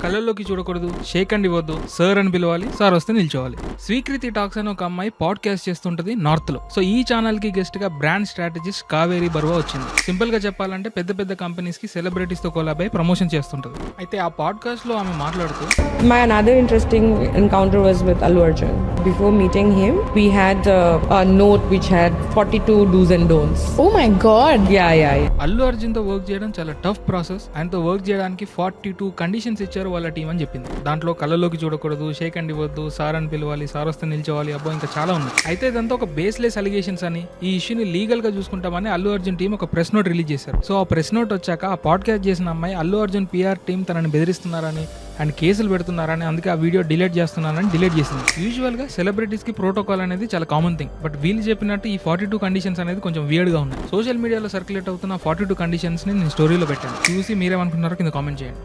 కళ్ళల్లోకి చూడకూడదు, షేక్ అండ్ ఇవ్వద్దు, సార్ అని పిలవాలి, సార్ వస్తే నిల్చోవాలి. స్వీకృతి టాక్స్ అని ఒక అమ్మాయి పాడ్కాస్ట్ చేస్తుంటది నార్త్ లో. సో ఈ ఛానల్ కి గెస్ట్ గా బ్రాండ్ స్ట్రాటజిస్ట్ కావేరి బర్వా వచ్చింది. సింపుల్ గా చెప్పాలంటే పెద్ద పెద్ద కంపెనీస్ కి సెలబ్రిటీస్ తో కొలాబ్ అయి ప్రమోషన్ చేస్తుంటది. అయితే ఆ పాడ్కాస్ట్ లో ఆమె మాట్లాడుతూ My another interesting encounter was with Allu Arjun. Before meeting him, we had a note which had 42 do's and don'ts. Oh my god. Yeah. Allu Arjun తో వర్క్ చేయడం చాలా టఫ్ ప్రాసెస్. ఆయనతో వర్క్ చేయడానికి 42 కండిషన్స్ ఇచ్చారు వాళ్ళ టీం అని చెప్పింది. దాంట్లో కళ్ళలోకి చూడకూడదు, షేక్ అండ్ ఇవ్వద్దు, సార్ అని పిలవాలి, సార్ వస్తే నిల్చోవాలి, అబ్బో ఇంకా చాలా ఉన్నాయి. అయితే ఇదంతా ఒక బేస్లెస్ అలిగేషన్స్ అని, ఈ ఇష్యూని లీగల్ గా చూసుకుంటామని అల్లు అర్జున్ టీం ఒక ప్రెస్ నోట్ రిలీజ్ చేశారు. సో ఆ ప్రెస్ నోట్ వచ్చాక ఆ పాడ్కాస్ట్ చేసిన అమ్మాయి అల్లు అర్జున్ పిఆర్ టీం తనని బెదిరిస్తున్నారని అండ్ కేసులు పెడుతున్నారని, అందుకే ఆ వీడియో డిలీట్ చేస్తున్నారని డిలీట్ చేసింది. యూజువల్ గా సెలబ్రిటీస్ కి ప్రోటోకాల్ అనేది చాలా కామన్ థింగ్, బట్ వీళ్ళు చెప్పినట్టు ఈ 42 కండిషన్స్ అనేది కొంచెం వియర్డ్ గా ఉన్నాయి. సోషల్ మీడియాలో సర్క్యులేట్ అవుతున్న 42 కండిషన్స్ ని నేను స్టోరీలో పెట్టాను. చూసి మీరేమనుకున్నారో కింద కామెంట్ చేయండి.